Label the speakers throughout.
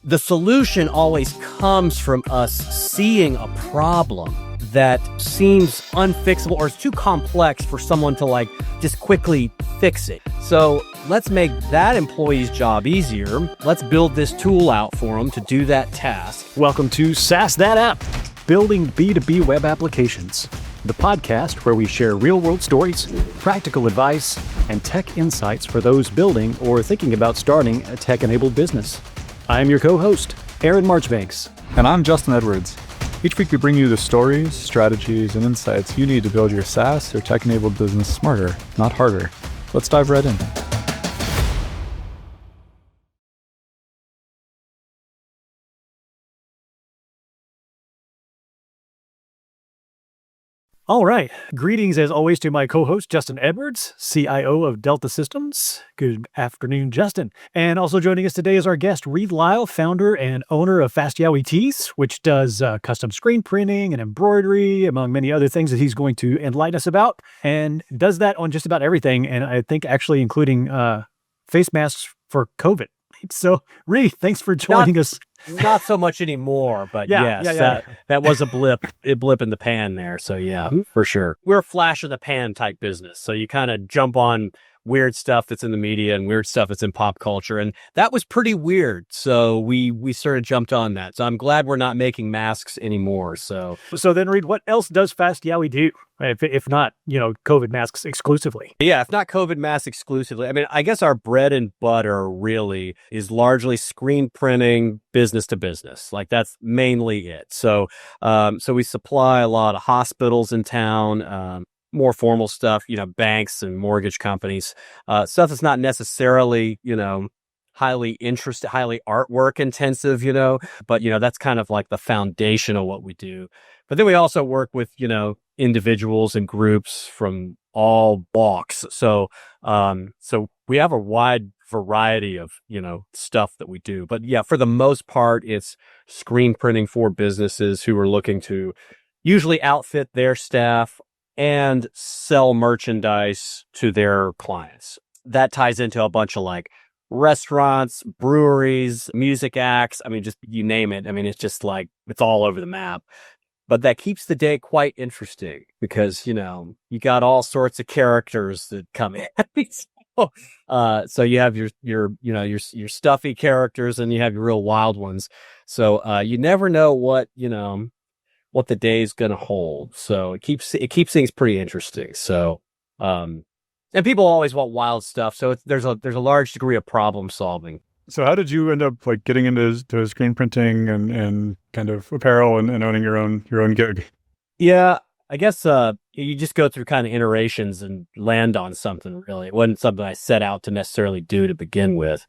Speaker 1: The solution always comes from us seeing a problem that seems unfixable or is too complex for someone to like just quickly fix it. So let's make that employee's job easier. Let's build this tool out for them to do that task.
Speaker 2: Welcome to SaaS That App, Building B2B Web Applications, the podcast where we share real-world stories, practical advice, and tech insights for those building or thinking about starting a tech-enabled business. I'm your co-host, Aaron Marchbanks.
Speaker 3: And I'm Justin Edwards. Each week we bring you the stories, strategies, and insights you need to build your SaaS or tech-enabled business smarter, not harder. Let's dive right in.
Speaker 2: All right. Greetings, as always, to my co-host, Justin Edwards, CIO of Delta Systems. Good afternoon, Justin. And also joining us today is our guest, Reid Lyle, founder and owner of Fast Yowi Tees, which does custom screen printing and embroidery, among many other things that he's going to enlighten us about, and does that on just about everything, and I think actually including face masks for COVID. So, Reid, thanks for joining us.
Speaker 1: Not so much anymore, but yes, that was a blip in the pan there. So yeah, for sure. We're a flash in the pan type business. So you kind of jump on weird stuff that's in the media and weird stuff that's in pop culture. And that was pretty weird. So we sort of jumped on that. So I'm glad we're not making masks anymore. So
Speaker 2: then, Reid, what else does Fast Yowi do? If not, COVID masks exclusively.
Speaker 1: Yeah, if not COVID masks exclusively. I mean, I guess our bread and butter really is largely screen printing business to business. Like that's mainly it. So we supply a lot of hospitals in town, more formal stuff, banks and mortgage companies, stuff that's not necessarily, highly artwork intensive, but, that's kind of like the foundation of what we do. But then we also work with, individuals and groups from all walks. So we have a wide variety of, stuff that we do. But yeah, for the most part, it's screen printing for businesses who are looking to usually outfit their staff and sell merchandise to their clients. That ties into a bunch of like restaurants, breweries, music acts. I mean, just you name it. I mean, it's just like, it's all over the map. But that keeps the day quite interesting because, you got all sorts of characters that come in. So you have your stuffy characters and you have your real wild ones. So you never know what the day is going to hold. So it keeps things pretty interesting. So, and people always want wild stuff. So there's a large degree of problem solving.
Speaker 3: So how did you end up like getting into screen printing and kind of apparel and owning your own gig?
Speaker 1: Yeah, I guess you just go through kind of iterations and land on something really. It wasn't something I set out to necessarily do to begin with.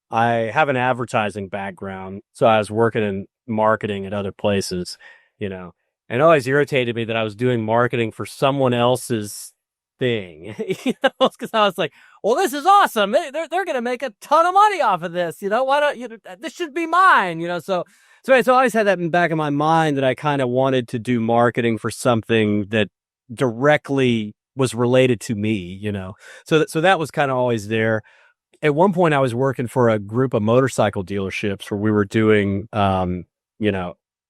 Speaker 1: I have an advertising background, so I was working in marketing at other places. And it always irritated me that I was doing marketing for someone else's thing, because I was like, well, this is awesome. They're going to make a ton of money off of this. Why don't this should be mine, So I always had that in the back of my mind that I kind of wanted to do marketing for something that directly was related to me, So that was kind of always there. At one point I was working for a group of motorcycle dealerships where we were doing,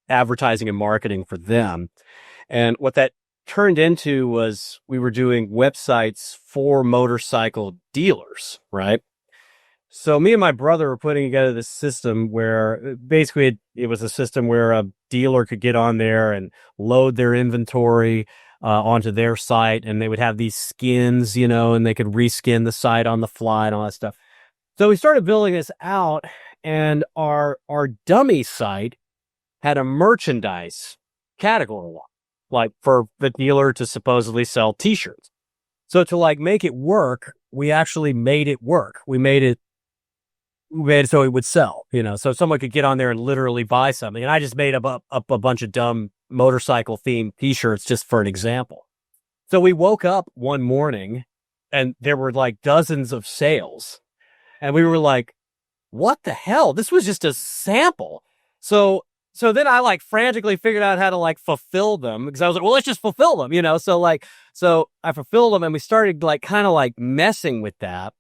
Speaker 1: advertising and marketing for them. And what that turned into was we were doing websites for motorcycle dealers, right? So me and my brother were putting together this system where basically it was a system where a dealer could get on there and load their inventory onto their site, and they would have these skins, and they could reskin the site on the fly and all that stuff. So we started building this out, and our dummy site had a merchandise category, like for the dealer to supposedly sell t-shirts. So to like make it work, we actually made it work. We made it so it would sell, so someone could get on there and literally buy something. And I just made up a bunch of dumb motorcycle themed t-shirts just for an example. So we woke up one morning and there were like dozens of sales, and we were like, what the hell? This was just a sample. So then I like frantically figured out how to like fulfill them, because I was like, well, let's just fulfill them, So I fulfilled them, and we started like kind of like messing with that.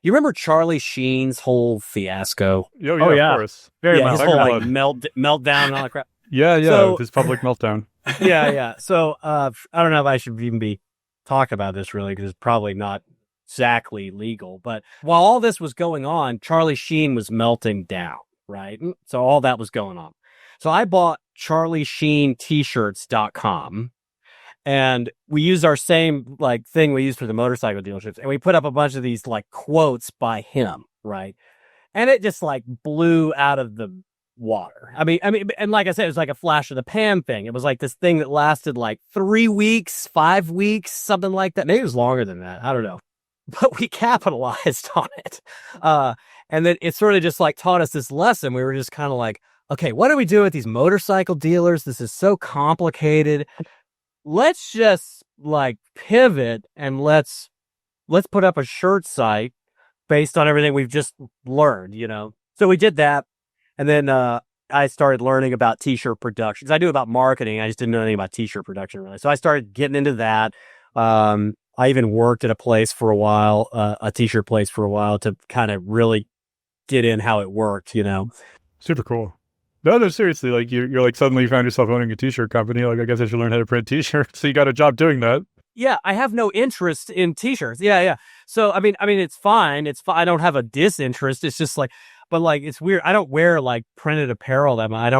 Speaker 1: You remember Charlie Sheen's whole fiasco?
Speaker 3: Oh,
Speaker 2: yeah.
Speaker 3: of course.
Speaker 2: Very
Speaker 1: Yeah, his
Speaker 2: much.
Speaker 1: whole
Speaker 3: Blood.
Speaker 1: meltdown and all that crap.
Speaker 3: Yeah,
Speaker 1: So-
Speaker 3: his public meltdown.
Speaker 1: Yeah. So I don't know if I should even be talking about this really, because it's probably not exactly legal. But while all this was going on, Charlie Sheen was melting down, right? So all that was going on. So I bought charliesheentshirts.com, and we used our same like thing we used for the motorcycle dealerships, and we put up a bunch of these like quotes by him, right? And it just like blew out of the water. I mean, and like I said, it was like a flash of the pan thing. It was like this thing that lasted like 3 weeks, 5 weeks, something like that. Maybe it was longer than that. I don't know. But we capitalized on it. And then it sort of just like taught us this lesson. We were just kind of like, okay, what do we do with these motorcycle dealers? This is so complicated. Let's just like pivot and let's put up a shirt site based on everything we've just learned, you know? So we did that. And then I started learning about t-shirt production. 'Cause I knew about marketing. I just didn't know anything about t-shirt production really. So I started getting into that. I even worked at a place for a while, a t-shirt place for a while, to kind of really get in how it worked, you know?
Speaker 3: Super cool. No, seriously, like you're like suddenly you found yourself owning a t-shirt company. Like I guess I should learn how to print t-shirts. So you got a job doing that.
Speaker 1: Yeah, I have no interest in t-shirts. Yeah. So I mean, it's fine. It's fine. I don't have a disinterest. It's just like, but like, it's weird. I don't wear like printed apparel that much.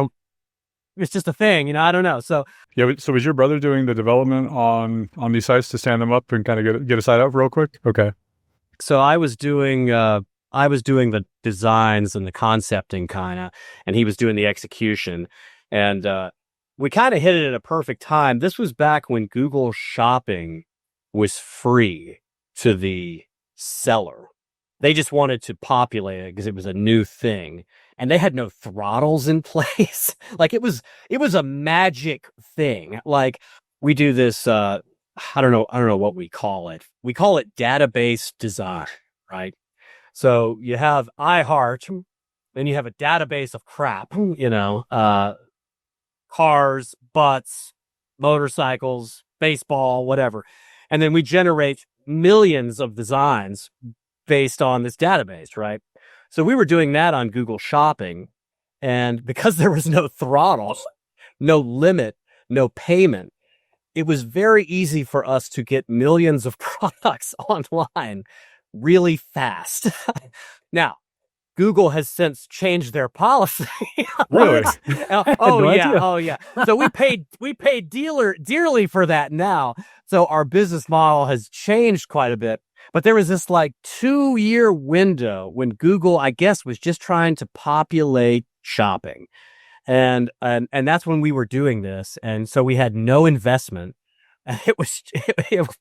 Speaker 1: It's just a thing, you know. I don't know. So
Speaker 3: Yeah. So was your brother doing the development on these sites to stand them up and kind of get a site up real quick? Okay.
Speaker 1: So I was doing the designs and the concepting kind of, and he was doing the execution. And we kind of hit it at a perfect time. This was back when Google Shopping was free to the seller. They just wanted to populate it because it was a new thing, and they had no throttles in place. Like it was a magic thing. Like we do this, I don't know what we call it. We call it database design, right? So you have iHeart, then you have a database of crap, you know, cars, butts, motorcycles, baseball, whatever. And then we generate millions of designs based on this database, right? So we were doing that on Google Shopping. And because there was no throttle, no limit, no payment, it was very easy for us to get millions of products online really fast. Now, Google has since changed their policy.
Speaker 3: Really?
Speaker 1: Oh yeah. So we paid dearly for that now. So our business model has changed quite a bit. But there was this like 2-year window when Google, I guess, was just trying to populate shopping. And that's when we were doing this. And so we had no investment. It was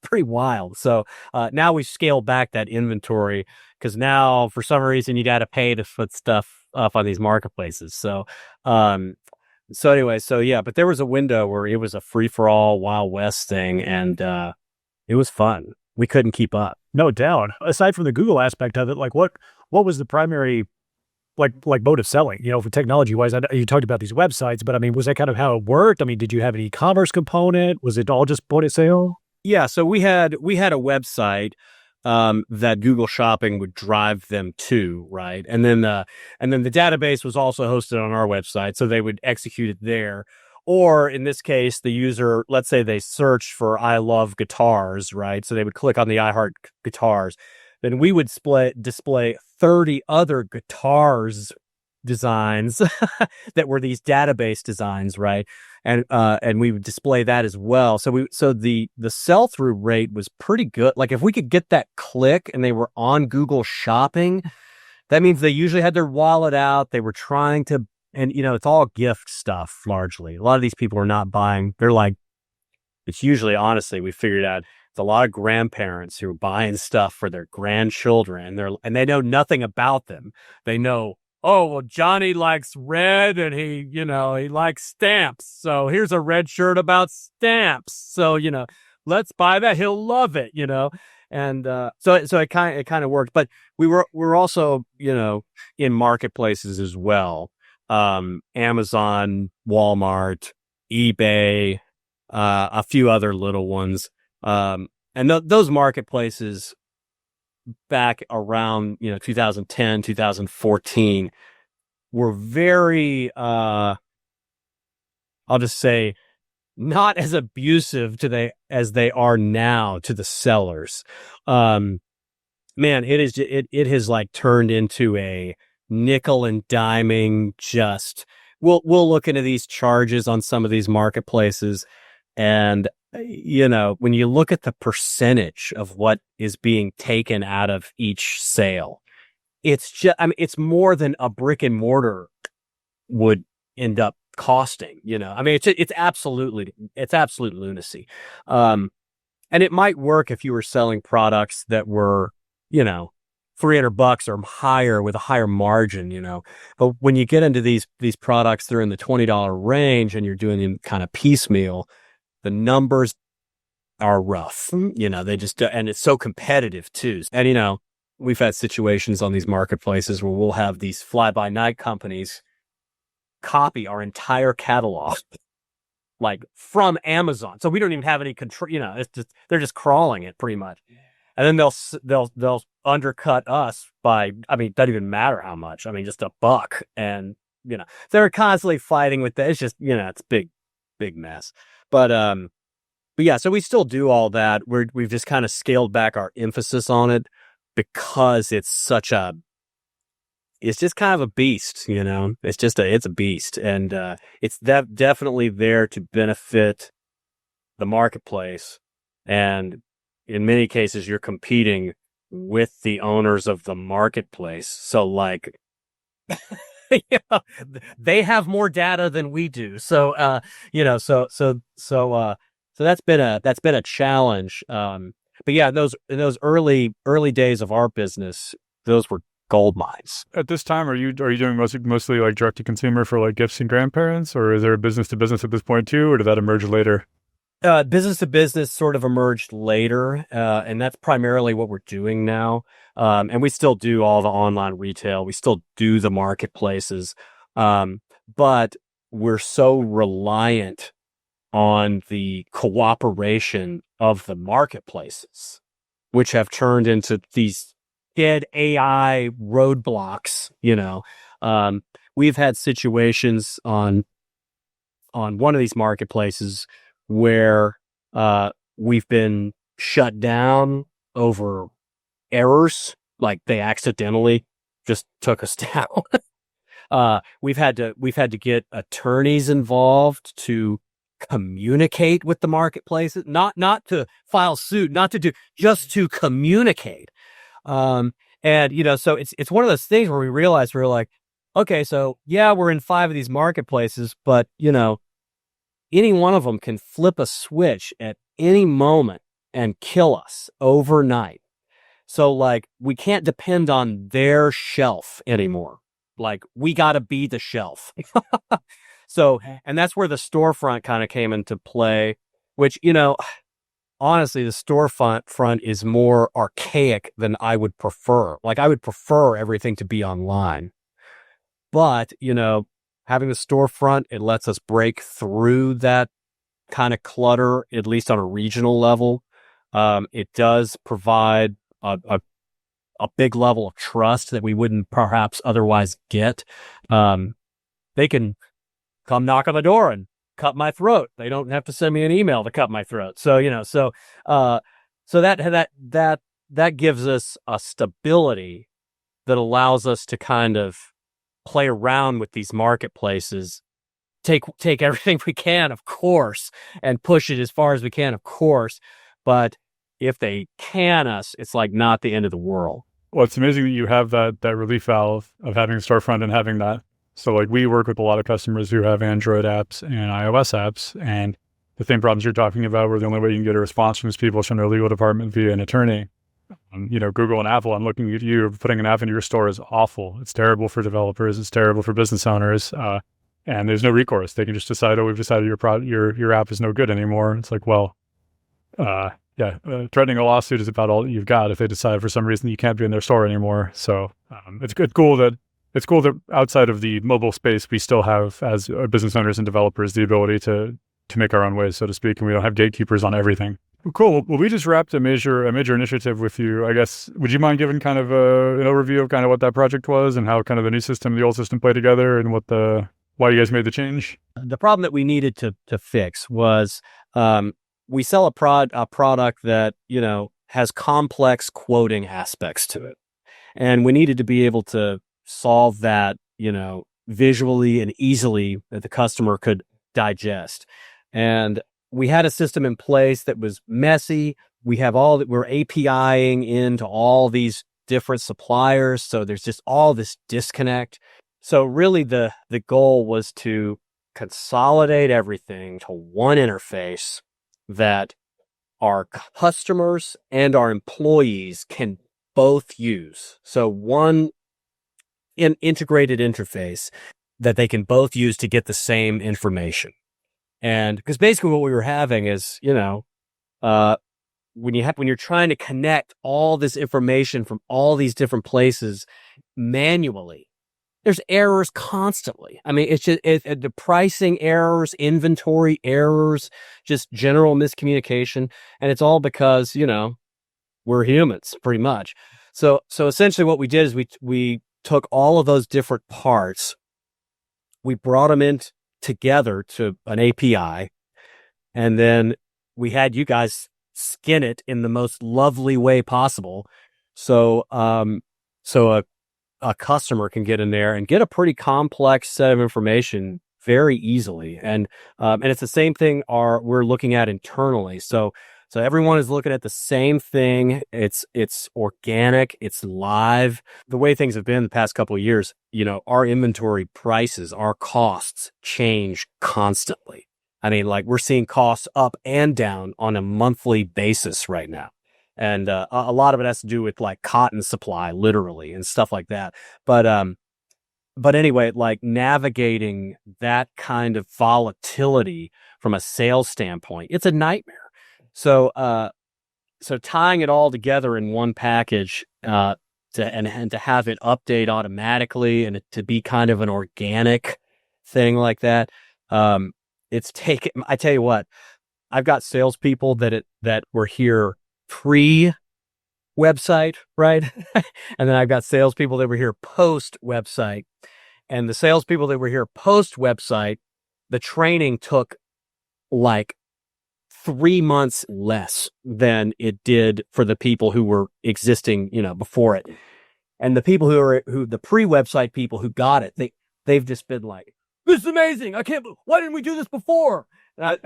Speaker 1: pretty wild. So now we've scaled back that inventory because now for some reason you got to pay to put stuff up on these marketplaces. So anyway, but there was a window where it was a free for all Wild West thing, and it was fun. We couldn't keep up.
Speaker 2: No doubt. Aside from the Google aspect of it, like what was the primary like mode of selling, you know, for technology wise? I know you talked about these websites, but I mean, was that kind of how it worked? I mean, did you have an e-commerce component? Was it all just point of sale?
Speaker 1: Yeah. So we had a website that Google Shopping would drive them to, right? And then the database was also hosted on our website, so they would execute it there. Or in this case, the user, let's say they searched for "I love guitars," right? So they would click on the iHeart guitars. Then we would display 30 other guitars designs that were these database designs, right? And we would display that as well. So the sell-through rate was pretty good. Like if we could get that click and they were on Google Shopping, that means they usually had their wallet out. They were trying to, and you know, it's all gift stuff largely. A lot of these people are not buying. They're like, it's usually, honestly, we figured out, a lot of grandparents who are buying stuff for their grandchildren, and they know nothing about them. They know, oh, well, Johnny likes red and he likes stamps. So here's a red shirt about stamps. So, you know, let's buy that. He'll love it, you know? And, so it kind of worked, but we're also, you know, in marketplaces as well. Amazon, Walmart, eBay, a few other little ones. And those marketplaces, back around, 2010, 2014 were very, I'll just say, not as abusive as they are now to the sellers. Man, it has like turned into a nickel and diming. Just we'll look into these charges on some of these marketplaces, and when you look at the percentage of what is being taken out of each sale, it's just, it's more than a brick and mortar would end up costing. It's absolute lunacy. And it might work if you were selling products that were, $300 or higher with a higher margin, but when you get into these products that are in the $20 range and you're doing them kind of piecemeal, the numbers are rough. They just, and it's so competitive too. And, we've had situations on these marketplaces where we'll have these fly-by-night companies copy our entire catalog, like from Amazon. So we don't even have any control, they're just crawling it pretty much. And then they'll undercut us by, it doesn't even matter how much. Just $1. And, they're constantly fighting with that. It's just, it's big mess. But yeah, so we still do all that. We've just kind of scaled back our emphasis on it because it's just kind of a beast, it's a beast. And it's definitely there to benefit the marketplace. And in many cases, you're competing with the owners of the marketplace. So like, they have more data than we do. So, so that's been a challenge. But yeah, in those early days of our business, those were gold mines.
Speaker 3: At this time, are you doing mostly like direct to consumer for like gifts and grandparents, or is there a business to business at this point too, or did that emerge later?
Speaker 1: Business to business sort of emerged later, and that's primarily what we're doing now. And we still do all the online retail. We still do the marketplaces, but we're so reliant on the cooperation of the marketplaces, which have turned into these dead AI roadblocks. We've had situations on one of these marketplaces where we've been shut down over errors, like they accidentally just took us down. We've had to get attorneys involved to communicate with the marketplaces, not to file suit, not to do, just to communicate. And so it's one of those things where we realize we're like, okay, so yeah, we're in 5 of these marketplaces, but any one of them can flip a switch at any moment and kill us overnight. So like, we can't depend on their shelf anymore. Like, we got to be the shelf. So, and that's where the storefront kind of came into play, which, honestly, the storefront is more archaic than I would prefer. Like, I would prefer everything to be online. But, having the storefront, it lets us break through that kind of clutter, at least on a regional level. It does provide a big level of trust that we wouldn't perhaps otherwise get. They can come knock on the door and cut my throat. They don't have to send me an email to cut my throat. So, so that gives us a stability that allows us to kind of play around with these marketplaces, take everything we can, of course, and push it as far as we can, of course. But if they can us, it's like not the end of the world.
Speaker 3: Well, it's amazing that you have that relief valve of having a storefront and having that. So like, we work with a lot of customers who have Android apps and iOS apps, and the same problems you're talking about, where the only way you can get a response from these people is from their legal department via an attorney. Google and Apple, I'm looking at you, putting an app into your store is awful. It's terrible for developers. It's terrible for business owners. And there's no recourse. They can just decide, we've decided your app is no good anymore. It's like, well, threatening a lawsuit is about all that you've got if they decide for some reason you can't be in their store anymore. So it's cool that outside of the mobile space, we still have, as business owners and developers, the ability to make our own ways, so to speak, and we don't have gatekeepers on everything. Cool. Well, we just wrapped a major initiative with you. I guess, would you mind giving kind of an overview of kind of what that project was and how kind of the new system, the old system play together, and why you guys made the change?
Speaker 1: The problem that we needed to fix was we sell a product that, has complex quoting aspects to it. And we needed to be able to solve that, visually and easily that the customer could digest. And we had a system in place that was messy. We're APIing into all these different suppliers. So there's just all this disconnect. So really the goal was to consolidate everything to one interface that our customers and our employees can both use. So one integrated interface that they can both use to get the same information. And because basically what we were having is, when you're trying to connect all this information from all these different places manually, there's errors constantly. I mean, it's just the pricing errors, inventory errors, just general miscommunication. And it's all because, we're humans pretty much. So essentially what we did is we took all of those different parts, we brought them in together to an API, and then we had you guys skin it in the most lovely way possible. So a customer can get in there and get a pretty complex set of information very easily. And it's the same thing we're looking at internally. So everyone is looking at the same thing. It's organic. It's live. The way things have been the past couple of years, our inventory prices, our costs change constantly. I mean, like we're seeing costs up and down on a monthly basis right now. And a lot of it has to do with like cotton supply, literally, and stuff like that. But anyway, like navigating that kind of volatility from a sales standpoint, it's a nightmare. So tying it all together in one package, to have it update automatically and it to be kind of an organic thing like that, it's taken. I tell you what, I've got salespeople that were here pre-website, right? And then I've got salespeople that were here post-website, and the salespeople that were here post-website, the training took like 3 months less than it did for the people who were existing, before it. And the people who the pre-website people who got it, they've just been like, this is amazing. Why didn't we do this before? I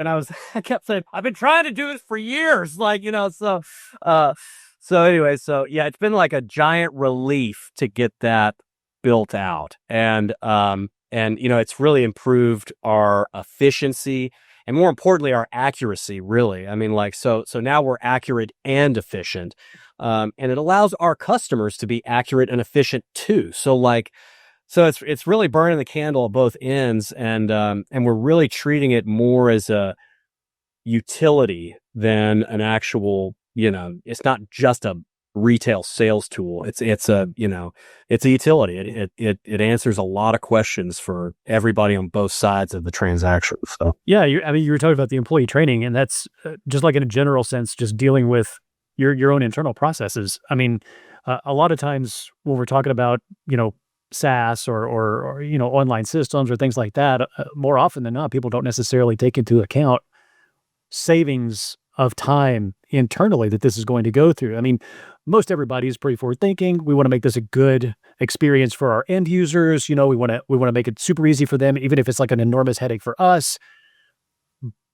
Speaker 1: kept saying, I've been trying to do this for years. So anyway, yeah, it's been like a giant relief to get that built out. And it's really improved our efficiency. And more importantly, our accuracy, really. I mean, so now we're accurate and efficient. And it allows our customers to be accurate and efficient too. So it's really burning the candle at both ends. And we're really treating it more as a utility than an actual, it's not just a retail sales tool. It's a utility. It answers a lot of questions for everybody on both sides of the transaction. So
Speaker 2: yeah, you were talking about the employee training, and that's just like in a general sense, just dealing with your own internal processes. I mean, a lot of times when we're talking about SaaS or online systems or things like that, more often than not, people don't necessarily take into account savings of time internally that this is going to go through. I mean, most everybody is pretty forward thinking. We want to make this a good experience for our end users. We want to make it super easy for them, even if it's like an enormous headache for us.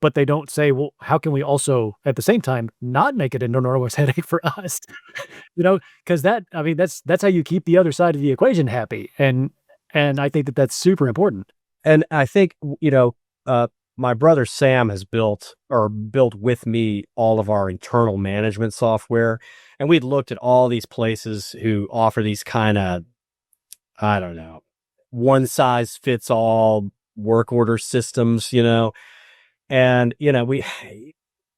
Speaker 2: But they don't say, well, how can we also at the same time not make it an enormous headache for us? Because that's how you keep the other side of the equation happy. And I think that's super important.
Speaker 1: And I think, my brother Sam has built with me all of our internal management software. And we'd looked at all these places who offer these kind of, I don't know, one size fits all work order systems, and, we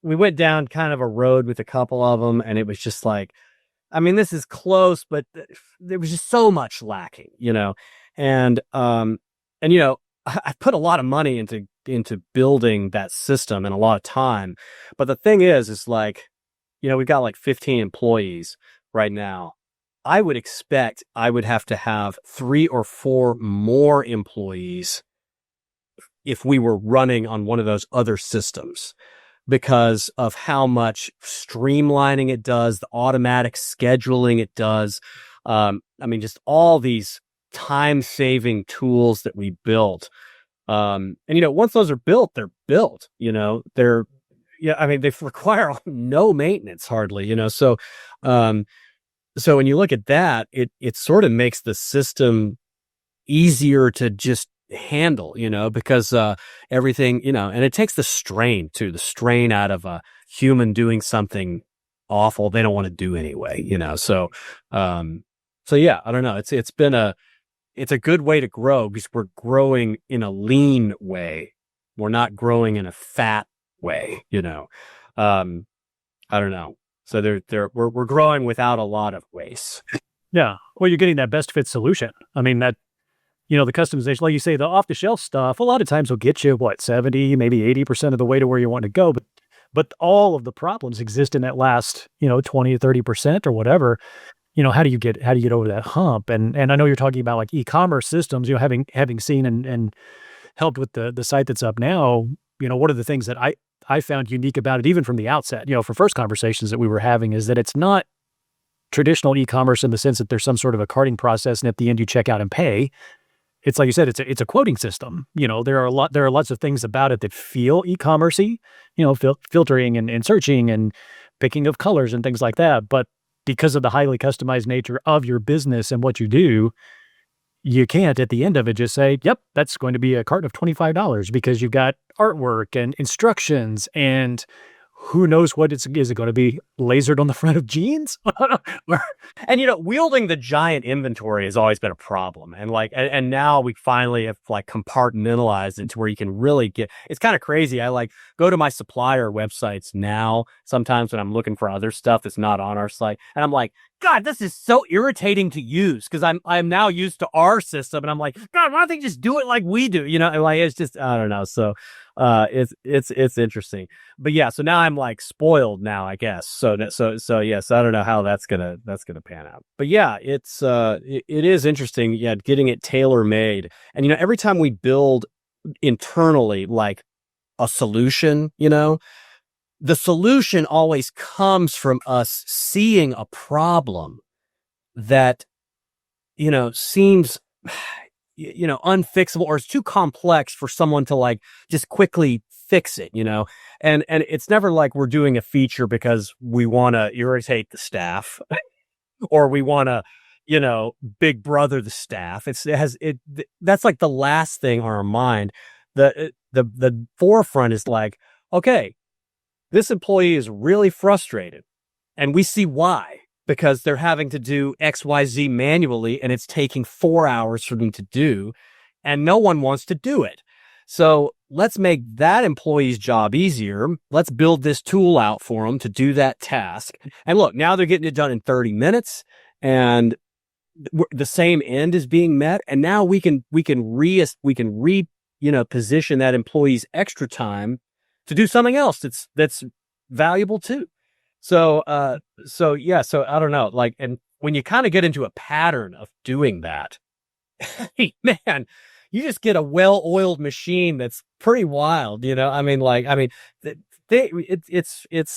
Speaker 1: went down kind of a road with a couple of them, and it was just like, I mean, this is close, but there was just so much lacking, and I put a lot of money into into building that system and a lot of time. But the thing is like, we've got like 15 employees right now. I would expect I would have to have 3 or 4 more employees if we were running on one of those other systems, because of how much streamlining it does, the automatic scheduling it does. Just all these time-saving tools that we built. Once those are built, they're built. They require no maintenance hardly. So when you look at that, it sort of makes the system easier to just handle, because everything, and it takes the strain out of a human doing something awful they don't want to do anyway, So yeah, I don't know. It's a good way to grow because we're growing in a lean way. We're not growing in a fat way, I don't know. So we're growing without a lot of waste.
Speaker 2: Yeah. Well, you're getting that best fit solution. I mean, that, the customization, like you say, the off the shelf stuff, a lot of times will get you 70, maybe 80% of the way to where you want to go. But all of the problems exist in that last, 20 or 30% or whatever. How do you get over that hump? And I know you're talking about like e-commerce systems, having seen and helped with the site that's up now, one of the things that I found unique about it, even from the outset, for first conversations that we were having, is that it's not traditional e-commerce in the sense that there's some sort of a carting process and at the end you check out and pay. It's like you said, it's a quoting system. There are lots of things about it that feel e-commercey, filtering and searching and picking of colors and things like that. But because of the highly customized nature of your business and what you do, you can't at the end of it just say, yep, that's going to be a carton of $25, because you've got artwork and instructions and who knows what is it going to be lasered on the front of jeans?
Speaker 1: And, wielding the giant inventory has always been a problem. And now we finally have compartmentalized it to where you can really it's kind of crazy. I go to my supplier websites now, sometimes when I'm looking for other stuff that's not on our site. And I'm like, God, this is so irritating to use because I'm now used to our system. And I'm like, God, why don't they just do it like we do? It's just, I don't know. So, it's interesting, but yeah, so now I'm spoiled now, I guess. So yes, I don't know how that's gonna pan out, but yeah, it is interesting. Yeah. Getting it tailor made. And, every time we build internally, a solution, the solution always comes from us seeing a problem that, seems, unfixable, or it's too complex for someone to just quickly fix it, and it's never like we're doing a feature because we want to irritate the staff or we want to, big brother the staff. That's the last thing on our mind. The forefront is okay, this employee is really frustrated and we see why. Because they're having to do XYZ manually and it's taking 4 hours for them to do, and no one wants to do it. So let's make that employee's job easier. Let's build this tool out for them to do that task. And look, now they're getting it done in 30 minutes and the same end is being met. And now we can position that employee's extra time to do something else that's valuable too. So I don't know, and when you kind of get into a pattern of doing that, hey, man, you just get a well-oiled machine that's pretty wild, it's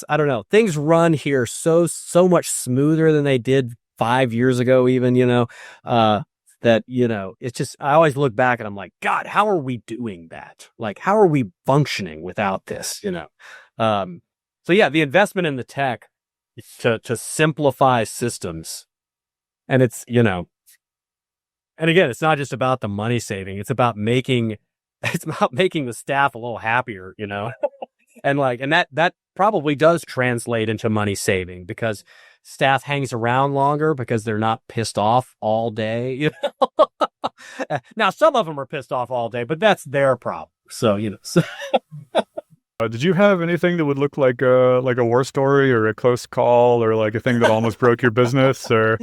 Speaker 1: I don't know, things run here so much smoother than they did 5 years ago, even, that, it's just, I always look back and I'm like, God, how are we doing that? How are we functioning without this, So yeah, the investment in the tech to simplify systems, and it's, and again, it's not just about the money saving. It's about making the staff a little happier, and that probably does translate into money saving because staff hangs around longer because they're not pissed off all day. Now, some of them are pissed off all day, but that's their problem. So,
Speaker 3: Did you have anything that would look like a war story or a close call or like a thing that almost broke your business? Or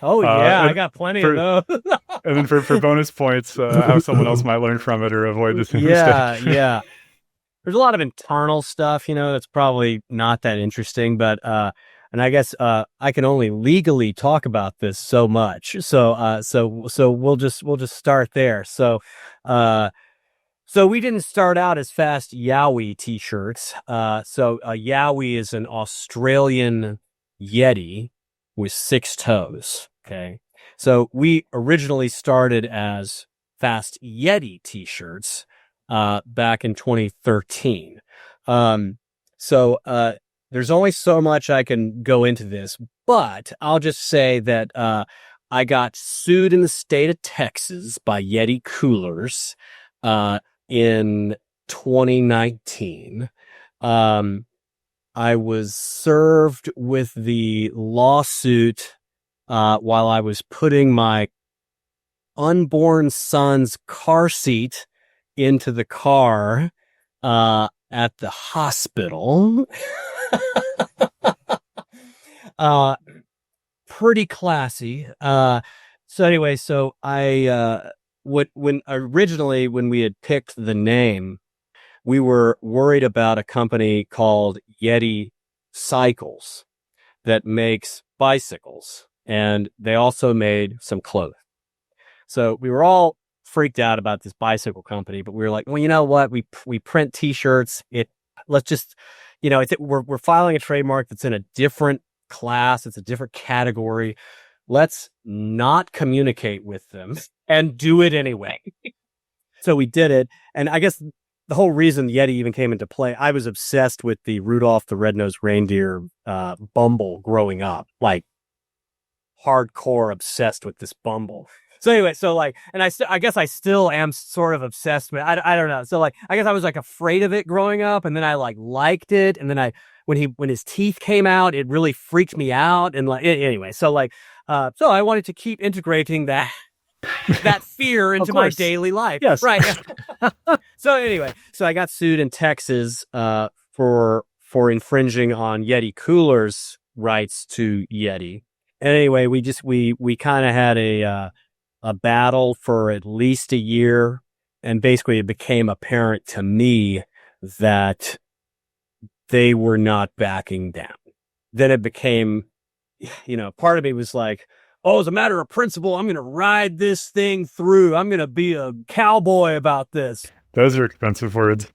Speaker 1: Oh yeah, I
Speaker 3: and
Speaker 1: got plenty
Speaker 3: for,
Speaker 1: of those.
Speaker 3: and then for bonus points, how someone else might learn from it or avoid the same
Speaker 1: Yeah,
Speaker 3: mistake.
Speaker 1: yeah. There's a lot of internal stuff, that's probably not that interesting, but and I guess I can only legally talk about this so much. So we'll just start there. So we didn't start out as Fast Yowi T-shirts. So a Yowi is an Australian Yeti with 6 toes. Okay. So we originally started as Fast Yeti T-shirts back in 2013. So there's only so much I can go into this, but I'll just say that I got sued in the state of Texas by Yeti Coolers in 2019. I was served with the lawsuit while I was putting my unborn son's car seat into the car at the hospital. Pretty classy. So anyway, so I when we had picked the name, we were worried about a company called Yeti Cycles that makes bicycles, and they also made some clothing. So we were all freaked out about this bicycle company, but we were like, well, you know what? We print T-shirts. Let's just, we're filing a trademark that's in a different class. It's a different category. Let's not communicate with them and do it anyway. So we did it. And I guess the whole reason Yeti even came into play, I was obsessed with the Rudolph the Red-Nosed Reindeer Bumble growing up, like hardcore obsessed with this Bumble. So anyway, and I guess I still am sort of obsessed with it. I don't know. So I guess I was afraid of it growing up, and then I liked it, and then when his teeth came out, it really freaked me out, and anyway, so I wanted to keep integrating that fear into my daily life.
Speaker 2: Yes,
Speaker 1: right. So anyway, so I got sued in Texas for infringing on Yeti Coolers' rights to Yeti. And anyway, we kind of had a battle for at least a year, and basically it became apparent to me that they were not backing down. Then it became, part of me was like, oh, as a matter of principle, I'm going to ride this thing through. I'm going to be a cowboy about this.
Speaker 3: Those are expensive words.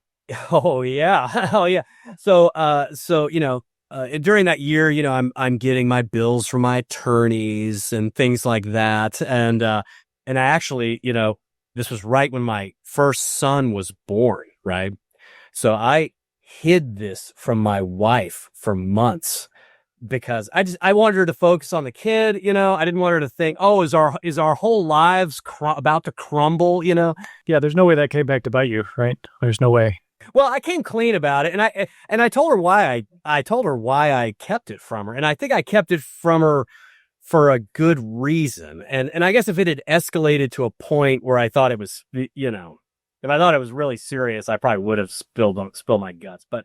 Speaker 1: Oh yeah. Oh yeah. So during that year, I'm getting my bills from my attorneys and things like that. And I actually, this was right when my first son was born, right? So I hid this from my wife for months because I wanted her to focus on the kid, I didn't want her to think, oh, is our whole lives about to crumble,
Speaker 2: Yeah, there's no way that came back to bite you, right? There's no way.
Speaker 1: Well, I came clean about it, and I told her why I kept it from her, and I think I kept it from her for a good reason. And I guess if it had escalated to a point where I thought it was, if I thought it was really serious, I probably would have spilled my guts. But,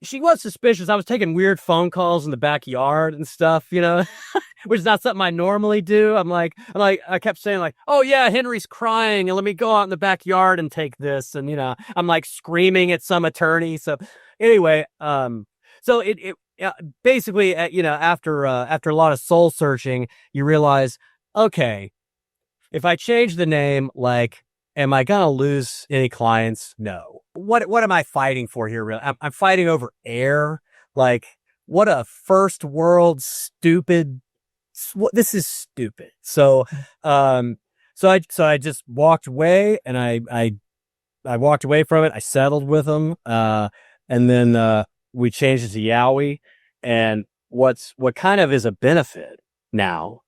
Speaker 1: she was suspicious. I was taking weird phone calls in the backyard and stuff, which is not something I normally do. I kept saying oh yeah, Henry's crying and let me go out in the backyard and take this. And, I'm screaming at some attorney. So anyway, so it basically, after a lot of soul searching, you realize, okay, if I change the name, am I going to lose any clients? No. What am I fighting for here? Really? I'm fighting over air. What a first world stupid. This is stupid. So I just walked away, and I walked away from it. I settled with them. And then, we changed it to Yowi. And what kind of is a benefit now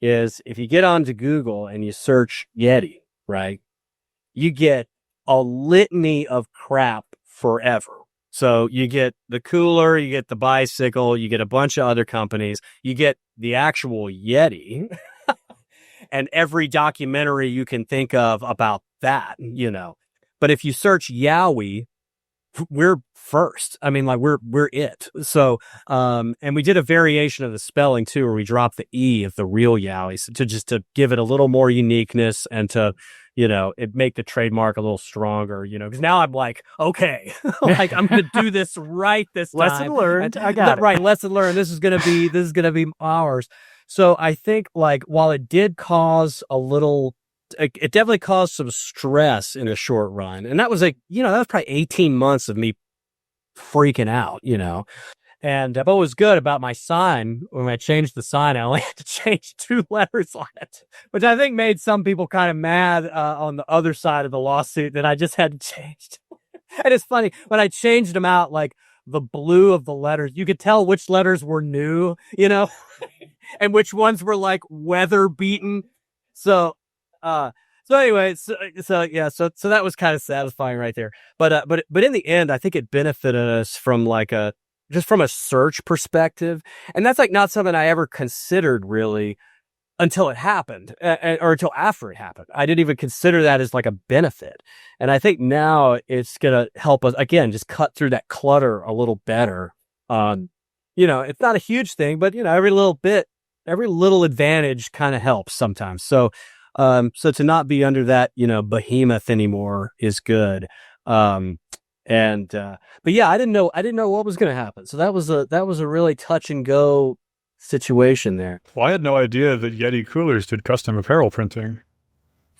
Speaker 1: is if you get onto Google and you search Yeti, right? You get a litany of crap forever. So you get the cooler, you get the bicycle, you get a bunch of other companies, you get the actual Yeti and every documentary you can think of about that, But if you search Yowi, we're first. I mean, like we're it. So, and we did a variation of the spelling too, where we dropped the E of the real Yowi to give it a little more uniqueness and to, it make the trademark a little stronger, because now I'm like, okay, like I'm going to do this right this time.
Speaker 2: Lesson learned. I got it.
Speaker 1: Right. Lesson learned. This is going to be ours. So I think like, while it did cause it definitely caused some stress in a short run. And that was that was probably 18 months of me freaking out, And what was good about my sign, when I changed the sign, I only had to change 2 letters on it, which I think made some people kind of mad on the other side of the lawsuit that I just had to change. And it's funny, when I changed them out, like the blue of the letters, you could tell which letters were new, and which ones were like weather beaten. So anyway, so that was kind of satisfying right there. But in the end, I think it benefited us from just from a search perspective. And that's like not something I ever considered really until it happened, or until after it happened. I didn't even consider that as like a benefit. And I think now it's going to help us, again, just cut through that clutter a little better. It's not a huge thing, but every little advantage kind of helps sometimes. So to not be under that, behemoth anymore is good. But yeah, I didn't know what was going to happen. So that was a really touch and go situation there.
Speaker 3: Well, I had no idea that Yeti coolers did custom apparel printing.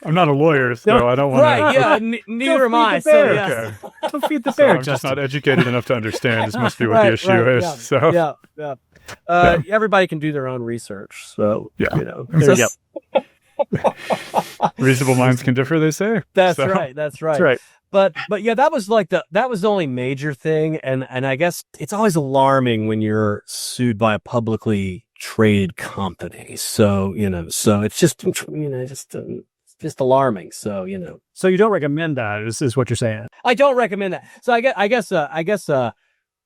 Speaker 3: I'm not a lawyer, so I don't want to.
Speaker 1: Right, yeah, neither am I. So, yeah.
Speaker 3: Okay.
Speaker 2: Don't feed the bear,
Speaker 3: I'm just not educated enough to understand. This must be what the issue is.
Speaker 1: Yeah,
Speaker 3: So
Speaker 1: yeah. Everybody can do their own research. So,
Speaker 3: reasonable minds can differ, they say.
Speaker 1: That's right.
Speaker 3: That's right.
Speaker 1: But yeah, that was the only major thing. And I guess it's always alarming when you're sued by a publicly traded company. So, so it's just, just alarming. So,
Speaker 2: So you don't recommend that, is what you're saying?
Speaker 1: I don't recommend that. So I guess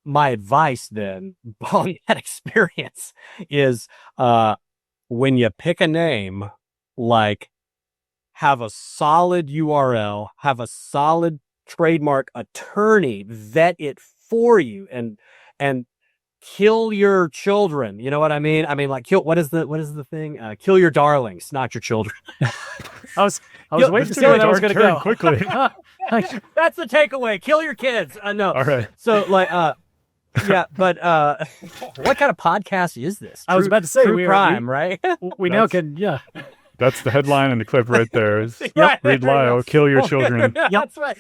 Speaker 1: my advice then on that experience is, when you pick a name, like, have a solid URL, have a solid trademark attorney vet it for you, and kill your children. You know what I mean? I mean, like, what is the thing? Kill your darlings, not your children.
Speaker 2: I was waiting to see where that was going to go
Speaker 3: quickly.
Speaker 1: That's the takeaway. Kill your kids. No.
Speaker 3: All right.
Speaker 1: So like, yeah, but what kind of podcast is this?
Speaker 2: I was about to say
Speaker 1: true crime, right?
Speaker 2: We now can, yeah.
Speaker 3: That's the headline and the clip right there. Is
Speaker 1: Right.
Speaker 3: Reid Lyle, kill your children.
Speaker 1: That's right.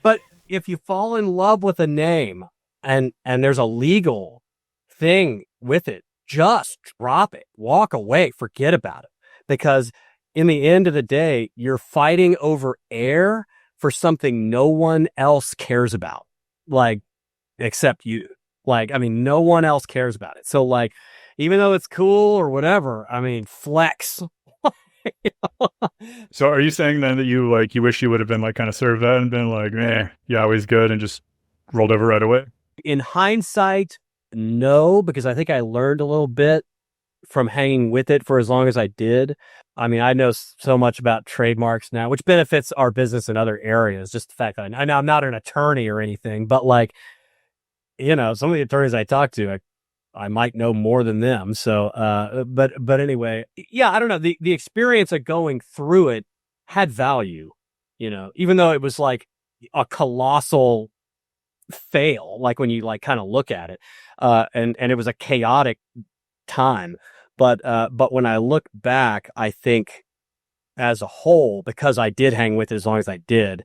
Speaker 1: But if you fall in love with a name and there's a legal thing with it, just drop it, walk away, forget about it. Because in the end of the day, you're fighting over air for something no one else cares about, like, except you. Like, I mean, no one else cares about it. So like, even though it's cool or whatever, I mean, flex.
Speaker 3: So are you saying then that you wish you would have been like kind of served that and been like, yeah, always good, and just rolled over right away?
Speaker 1: In hindsight, no, because I think I learned a little bit from hanging with it for as long as I did. I mean, I know so much about trademarks now, which benefits our business in other areas. Just the fact that I know I'm not an attorney or anything, but like, some of the attorneys I talk to, I might know more than them. So, but anyway, yeah, I don't know. The experience of going through it had value, even though it was like a colossal fail, like when you like kind of look at it, and it was a chaotic time. But when I look back, I think as a whole, because I did hang with it as long as I did,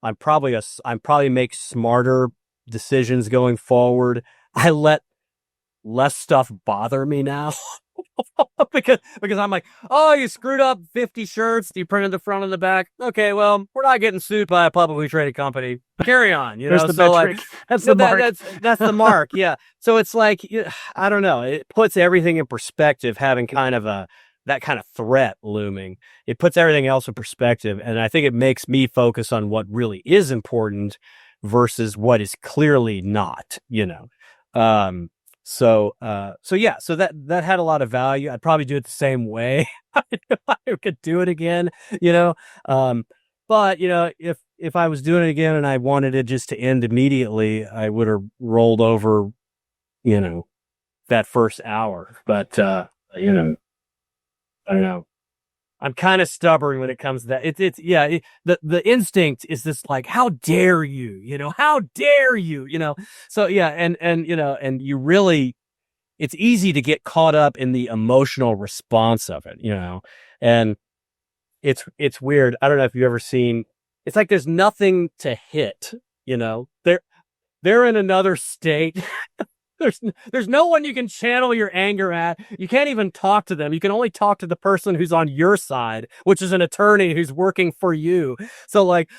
Speaker 1: I'm probably make smarter decisions going forward. I let less stuff bother me now because I'm like, oh, you screwed up 50 shirts, you printed the front and the back. Okay, well, we're not getting sued by a publicly traded company. Carry on,
Speaker 2: There's the
Speaker 1: so
Speaker 2: metric.
Speaker 1: like,
Speaker 2: That's the mark.
Speaker 1: That's the mark. Yeah. So it's like, I don't know. It puts everything in perspective, having kind of that kind of threat looming. It puts everything else in perspective, and I think it makes me focus on what really is important versus what is clearly not. So that had a lot of value. I'd probably do it the same way. I could do it again, but But, if I was doing it again and I wanted it just to end immediately, I would have rolled over, that first hour. But, I don't know. I'm kind of stubborn when it comes to that. The instinct is this like, how dare you, how dare you, So yeah. And you really, it's easy to get caught up in the emotional response of it, and it's weird. I don't know if you've ever seen, it's like there's nothing to hit, they're in another state. There's no one you can channel your anger at. You can't even talk to them. You can only talk to the person who's on your side, which is an attorney who's working for you. So like,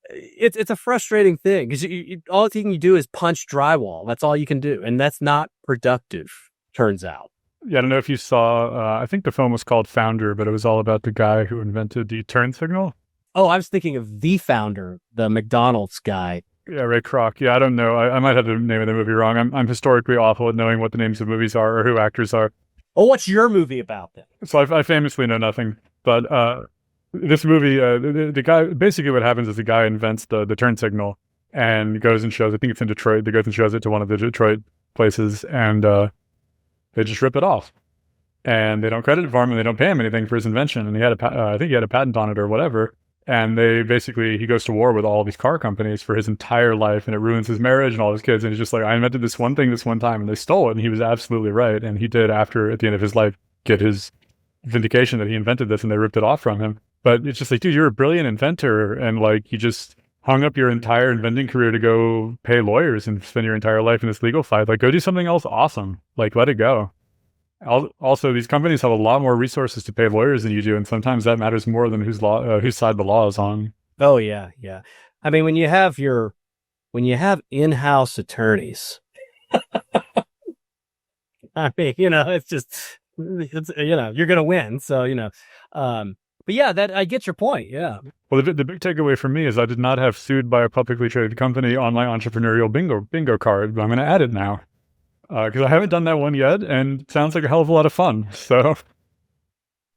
Speaker 1: it's a frustrating thing because all you can do is punch drywall. That's all you can do. And that's not productive, turns out.
Speaker 3: Yeah, I don't know if you saw, I think the film was called Founder, but it was all about the guy who invented the turn signal.
Speaker 1: Oh, I was thinking of the founder, the McDonald's guy.
Speaker 3: Yeah, Ray Kroc. Yeah, I don't know. I might have the name of the movie wrong. I'm historically awful at knowing what the names of movies are or who actors are.
Speaker 1: Oh, what's your movie about then?
Speaker 3: So I famously know nothing. But this movie, the guy, basically what happens is the guy invents the turn signal and goes and shows, I think it's in Detroit, he goes and shows it to one of the Detroit places, and they just rip it off. And they don't credit it for him, and they don't pay him anything for his invention. And I think he had a patent on it or whatever. And he goes to war with all these car companies for his entire life, and it ruins his marriage and all his kids. And he's just like, I invented this one thing this one time, and they stole it. And he was absolutely right. And he did, at the end of his life, get his vindication that he invented this, and they ripped it off from him. But it's just like, dude, you're a brilliant inventor. And like, you just hung up your entire inventing career to go pay lawyers and spend your entire life in this legal fight. Like, go do something else awesome. Like, let it go. Also, these companies have a lot more resources to pay lawyers than you do, and sometimes that matters more than whose side the law is on.
Speaker 1: Oh yeah. I mean, when you have in-house attorneys, I mean, it's you're gonna win. So but yeah, that I get your point. Yeah.
Speaker 3: Well, the big takeaway for me is I did not have sued by a publicly traded company on my entrepreneurial bingo card, but I'm going to add it now. Because I haven't done that one yet, and it sounds like a hell of a lot of fun. So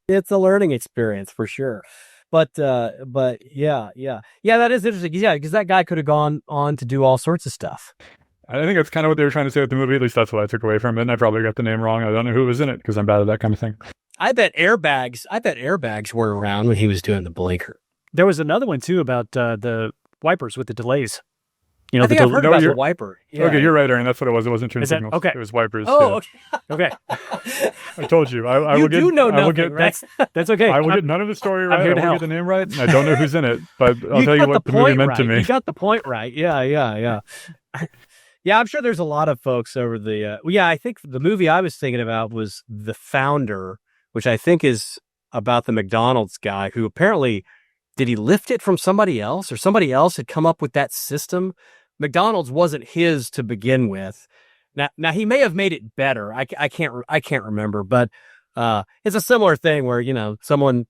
Speaker 1: it's a learning experience for sure. But yeah, that is interesting. Yeah, because that guy could have gone on to do all sorts of stuff.
Speaker 3: I think that's kind of what they were trying to say with the movie. At least that's what I took away from it. And I probably got the name wrong. I don't know who was in it because I'm bad at that kind of thing.
Speaker 1: I bet airbags were around when he was doing the blinker.
Speaker 2: There was another one too about the wipers with the delays.
Speaker 1: I think I've heard about the wiper. Yeah.
Speaker 3: Okay, you're right, Aaron. That's what it was. It wasn't turn signals.
Speaker 2: Okay.
Speaker 3: It was wipers.
Speaker 1: Oh,
Speaker 3: yeah.
Speaker 2: Okay.
Speaker 3: I told you. I
Speaker 1: you
Speaker 3: will get,
Speaker 1: do know
Speaker 3: I will
Speaker 1: nothing,
Speaker 3: get,
Speaker 1: right?
Speaker 2: That's okay.
Speaker 3: I will get none of the story right.
Speaker 2: I'm here
Speaker 3: I
Speaker 2: to
Speaker 3: won't
Speaker 2: help.
Speaker 3: get the name right, and I don't know who's in it, but I'll tell you what the movie meant to me.
Speaker 1: You got the point right. Yeah. Yeah, I'm sure there's a lot of folks over the... I think the movie I was thinking about was The Founder, which I think is about the McDonald's guy who apparently... Did he lift it from somebody else, or somebody else had come up with that system? McDonald's wasn't his to begin with. Now he may have made it better. I can't remember, but it's a similar thing where someone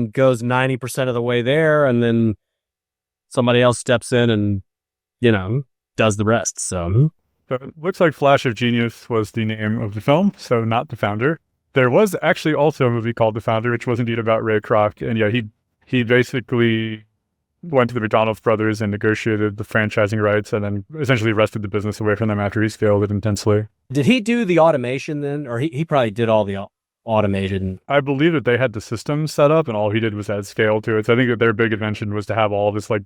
Speaker 1: goes 90% of the way there, and then somebody else steps in and does the rest. So
Speaker 3: it looks like Flash of Genius was the name of the film, so not The Founder. There was actually also a movie called The Founder, which was indeed about Ray Kroc, and yeah, he basically went to the McDonald's brothers and negotiated the franchising rights, and then essentially wrested the business away from them after he scaled it intensely.
Speaker 1: Did he do the automation then, or he probably did all the automation?
Speaker 3: I believe that they had the system set up, and all he did was add scale to it. So I think that their big invention was to have all this like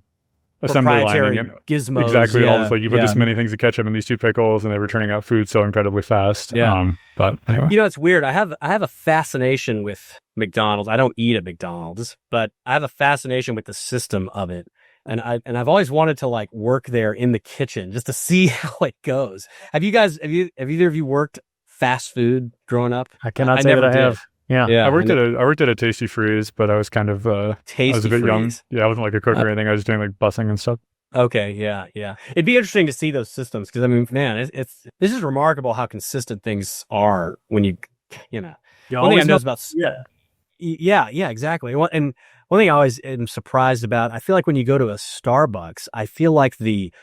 Speaker 3: assembly line
Speaker 1: gizmos.
Speaker 3: Exactly. All this, like, you put this many things of ketchup in these two pickles, and they were turning out food so incredibly fast.
Speaker 1: Yeah.
Speaker 3: But anyway.
Speaker 1: It's weird. I have a fascination with McDonald's. I don't eat at McDonald's, but I have a fascination with the system of it. And I've always wanted to like work there in the kitchen just to see how it goes. Have either of you worked fast food growing up?
Speaker 2: I cannot say that I have. Yeah.
Speaker 3: I worked at a Tasty Freeze, but I was kind of I was a bit young. Yeah, I wasn't like a cook or anything. I was doing like busing and stuff.
Speaker 1: Okay, yeah. It'd be interesting to see those systems because I mean, man, it's this is remarkable how consistent things are when you know. One thing I know about yeah, exactly. And one thing I always am surprised about, I feel like when you go to a Starbucks, I feel like the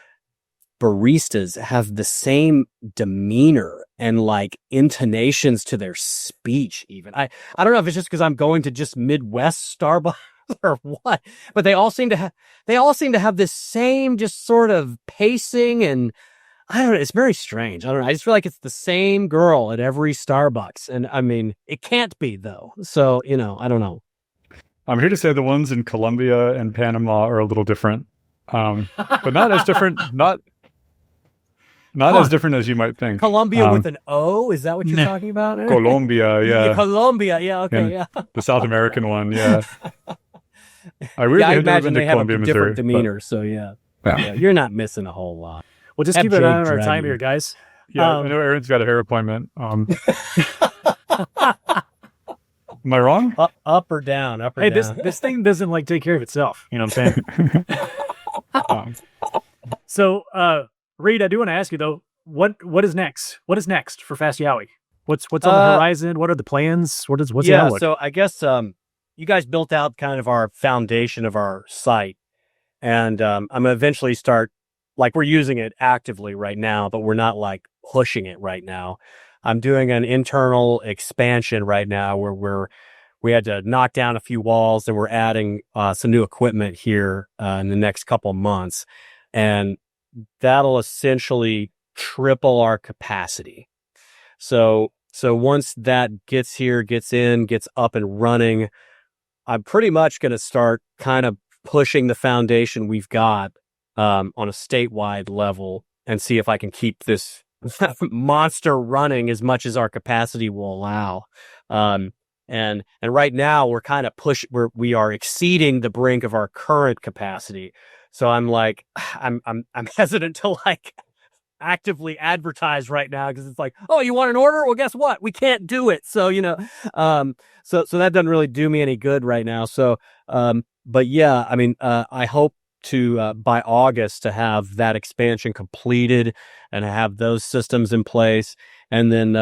Speaker 1: baristas have the same demeanor and like intonations to their speech even. I don't know if it's just because I'm going to just Midwest or what, but they all seem to have this same just sort of pacing, and I don't know, it's very strange. I don't know. I just feel like it's the same girl at every Starbucks. And I mean, it can't be though. So, I don't know.
Speaker 3: I'm here to say the ones in Colombia and Panama are a little different. But not as different, not as different as you might think.
Speaker 1: Colombia with an O? Is that what you're talking about?
Speaker 3: Colombia, yeah.
Speaker 1: Colombia, yeah, okay,
Speaker 3: And
Speaker 1: yeah.
Speaker 3: The South American one, yeah. I
Speaker 1: imagine they have
Speaker 3: Colombia,
Speaker 1: a
Speaker 3: Missouri,
Speaker 1: different demeanor, so yeah, you're not missing a whole lot.
Speaker 2: Well, just keep an eye on our time here, guys.
Speaker 3: Yeah, I know Aaron's got a hair appointment. Am I wrong?
Speaker 1: Up or down, up or
Speaker 2: hey,
Speaker 1: down.
Speaker 2: this thing doesn't like take care of itself. You know what I'm saying? So, Reid, I do want to ask you though, what is next? What is next for Fast Yowi? What's on the horizon? What are the plans? What's the outlook?
Speaker 1: So I guess you guys built out kind of our foundation of our site, and I'm gonna eventually start, like, we're using it actively right now, but we're not like pushing it right now. I'm doing an internal expansion right now where we had to knock down a few walls, and we're adding some new equipment here in the next couple months, and that'll essentially triple our capacity. So once that gets up and running, I'm pretty much going to start kind of pushing the foundation we've got on a statewide level and see if I can keep this monster running as much as our capacity will allow. And right now we're kind of we are exceeding the brink of our current capacity. So I'm like, I'm hesitant to like actively advertise right now, because it's like, oh, you want an order? Well, guess what? We can't do it. So, so that doesn't really do me any good right now. So, but yeah, I mean, I hope to, by August, to have that expansion completed and have those systems in place. And then,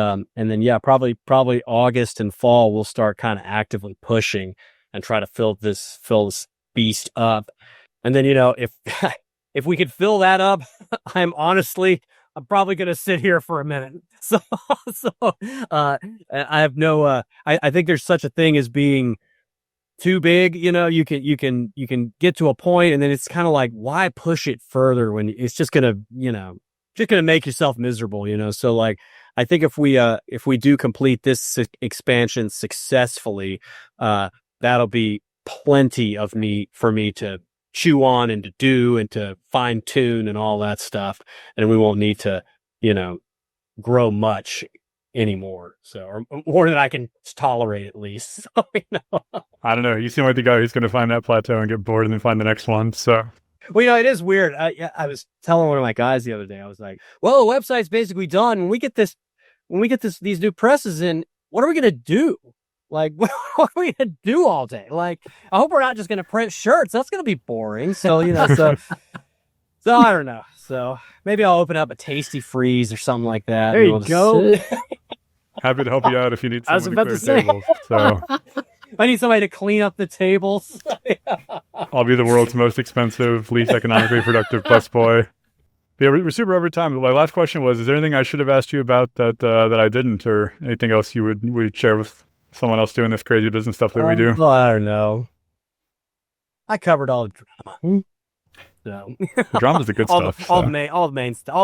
Speaker 1: yeah, probably August and fall, we'll start kind of actively pushing and try to fill this beast up. And then, if we could fill that up, I'm probably going to sit here for a minute. So I have no, I think there's such a thing as being too big. You can get to a point, and then it's kind of like, why push it further when it's just going to make yourself miserable, So like, I think if we do complete this expansion successfully, that'll be plenty for me to chew on and to do and to fine tune and all that stuff. And we won't need to, grow much anymore. So, or more than I can tolerate, at least. So,
Speaker 3: I don't know. You seem like the guy who's going to find that plateau and get bored and then find the next one. So,
Speaker 1: well, it is weird. I was telling one of my guys the other day, I was like, well, the website's basically done. When we get these new presses in, what are we going to do? Like, what are we going to do all day? Like, I hope we're not just going to print shirts. That's going to be boring. So, so I don't know. So maybe I'll open up a Tasty Freeze or something like that.
Speaker 2: There you go.
Speaker 3: Happy to help you out if you need someone
Speaker 2: I was about
Speaker 3: to
Speaker 2: to
Speaker 3: clear
Speaker 2: say.
Speaker 3: tables. So
Speaker 1: I need somebody to clean up the tables.
Speaker 3: I'll be the world's most expensive, least economically productive busboy. Yeah, we're super over time. My last question was, is there anything I should have asked you about that I didn't, or anything else you would share with someone else doing this crazy business stuff that we do?
Speaker 1: Well, I don't know. I covered all the drama. So
Speaker 3: The drama's the good stuff.
Speaker 1: All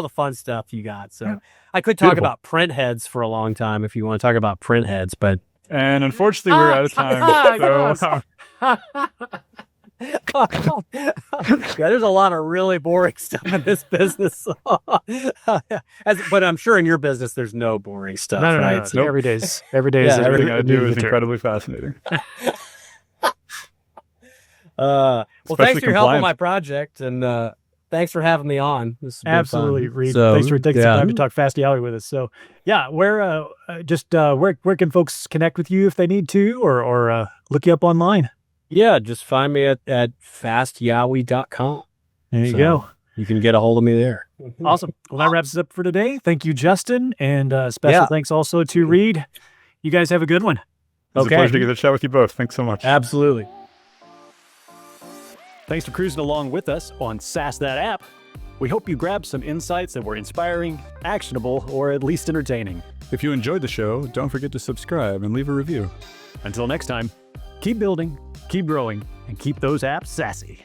Speaker 1: the fun stuff you got. So I could talk about print heads for a long time if you want to talk about print heads, but
Speaker 3: and unfortunately we're out of time.
Speaker 1: Yeah, there's a lot of really boring stuff in this business. But I'm sure in your business there's no boring stuff.
Speaker 2: No,
Speaker 1: right?
Speaker 2: no.
Speaker 1: So,
Speaker 2: Every day is
Speaker 3: Everything I do is incredibly fascinating.
Speaker 1: Well,
Speaker 3: Especially
Speaker 1: thanks for your help on
Speaker 3: compliance.
Speaker 1: my project, and thanks for having me on. This has been
Speaker 2: Absolutely,
Speaker 1: fun.
Speaker 2: Reid.
Speaker 1: So,
Speaker 2: Thanks for taking
Speaker 1: yeah.
Speaker 2: some time to talk Fast Yowi with us. So, yeah, where can folks connect with you if they need to, or look you up online?
Speaker 1: Yeah, just find me at fastyowi.com.
Speaker 2: There you go.
Speaker 1: You can get a hold of me there.
Speaker 2: Awesome. Well, that wraps us up for today. Thank you, Justin, and special thanks also to Reid. You guys have a good one.
Speaker 3: It was a pleasure to get to chat with you both. Thanks so much.
Speaker 1: Absolutely.
Speaker 2: Thanks for cruising along with us on SaaS That App. We hope you grabbed some insights that were inspiring, actionable, or at least entertaining.
Speaker 3: If you enjoyed the show, don't forget to subscribe and leave a review.
Speaker 2: Until next time, keep building, keep growing, and keep those apps sassy.